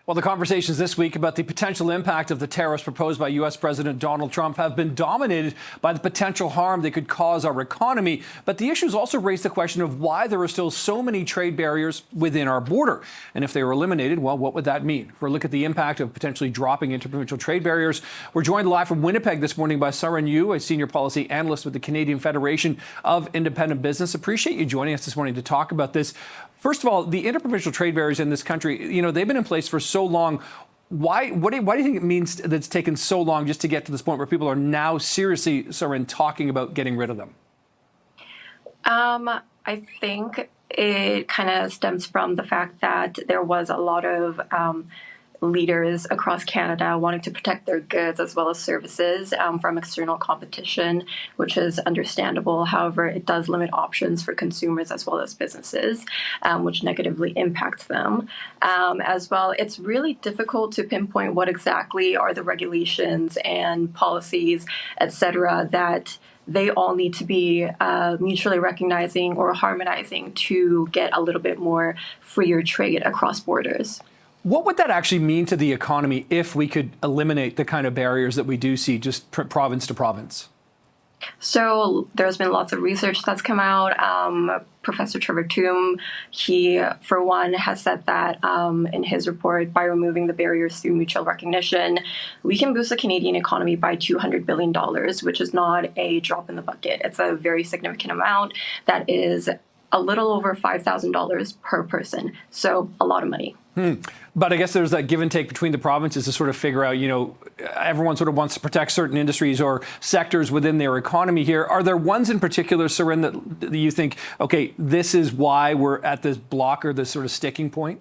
Well, the conversations this week about the potential impact of the tariffs proposed by U.S. President Donald Trump have been dominated by the potential harm they could cause our economy. But the issues also raise the question of why there are still so many trade barriers within our border. And if they were eliminated, well, what would that mean? For a look at the impact of potentially dropping interprovincial trade barriers, we're joined live from Winnipeg this morning by Seorhin Yoo, a senior policy analyst with the Canadian Federation of Independent Business. Appreciate you joining us this morning to talk about this. First of all, the interprovincial trade barriers in this country, they've been in place for so long. Why do you think it means that it's taken so long just to get to this point where people are now seriously talking about getting rid of them? I think it kind of stems from the fact that there was a lot of leaders across Canada wanting to protect their goods as well as services from external competition, which is understandable. However, it does limit options for consumers as well as businesses, which negatively impacts them. As well, it's really difficult to pinpoint what exactly are the regulations and policies, etc., that they all need to be mutually recognizing or harmonizing to get a little bit more freer trade across borders. What would that actually mean to the economy if we could eliminate the kind of barriers that we do see just province to province? So there's been lots of research that's come out. Professor Trevor Toom, he, for one, has said that in his report, by removing the barriers through mutual recognition, we can boost the Canadian economy by $200 billion, which is not a drop in the bucket. It's a very significant amount. That is a little over $5,000 per person. So a lot of money. But I guess there's that give and take between the provinces to sort of figure out, everyone sort of wants to protect certain industries or sectors within their economy here. Are there ones in particular, Seorhin, that you think, okay, this is why we're at this block or this sort of sticking point?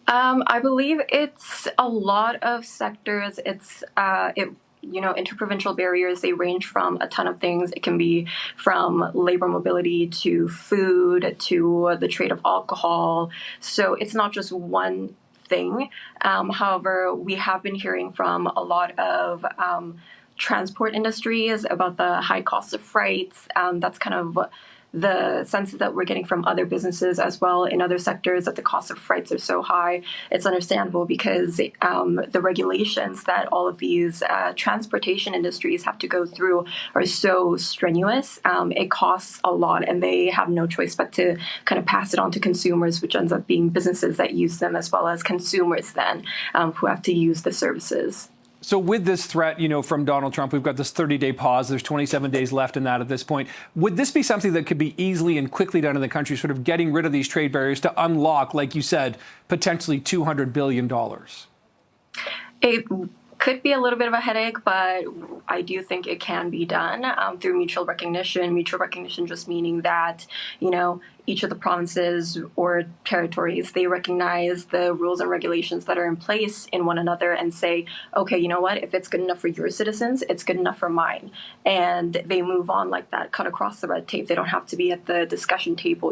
I believe it's a lot of sectors. Interprovincial barriers, they range from a ton of things. It can be from labor mobility to food to the trade of alcohol. So it's not just one thing. However, we have been hearing from a lot of transport industries about the high cost of freights. That's kind of the sense that we're getting from other businesses as well in other sectors, that the cost of freights are so high. It's understandable because the regulations that all of these transportation industries have to go through are so strenuous. It costs a lot, and they have no choice but to kind of pass it on to consumers, which ends up being businesses that use them as well as consumers then who have to use the services. So with this threat, from Donald Trump, we've got this 30-day pause. There's 27 days left in that at this point. Would this be something that could be easily and quickly done in the country, sort of getting rid of these trade barriers to unlock, like you said, potentially $200 billion? It could be a little bit of a headache, but I do think it can be done through mutual recognition. Mutual recognition just meaning that, each of the provinces or territories, they recognize the rules and regulations that are in place in one another and say, okay, you know what, if it's good enough for your citizens, it's good enough for mine. And they move on like that, cut across the red tape. They don't have to be at the discussion table,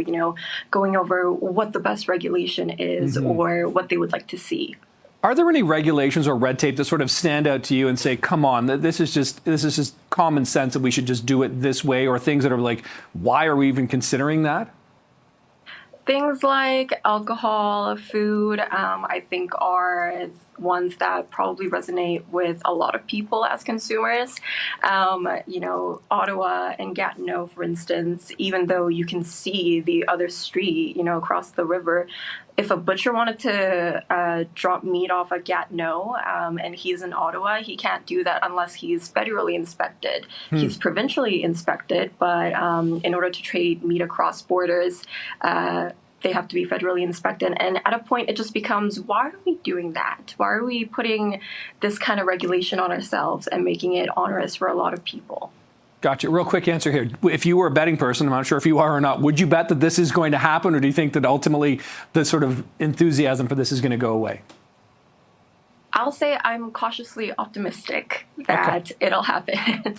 going over what the best regulation is or what they would like to see. Are there any regulations or red tape that sort of stand out to you and say, come on, this is just common sense that we should just do it this way, or things that are like, why are we even considering that? Things like alcohol, food, I think are ones that probably resonate with a lot of people as consumers. Ottawa and Gatineau, for instance, even though you can see the other street, across the river, if a butcher wanted to drop meat off at Gatineau and he's in Ottawa, he can't do that unless he's federally inspected. He's provincially inspected, but in order to trade meat across borders, they have to be federally inspected. And at a point, it just becomes, why are we doing that? Why are we putting this kind of regulation on ourselves and making it onerous for a lot of people? Gotcha. Real quick answer here. If you were a betting person, I'm not sure if you are or not, would you bet that this is going to happen, or do you think that ultimately the sort of enthusiasm for this is going to go away? I'll say I'm cautiously optimistic that it'll happen.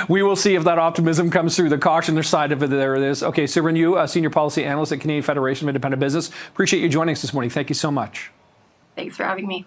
We will see if that optimism comes through. The caution side of it, there it is. Okay, Seorhin Yoo, a senior policy analyst at Canadian Federation of Independent Business. Appreciate you joining us this morning. Thank you so much. Thanks for having me.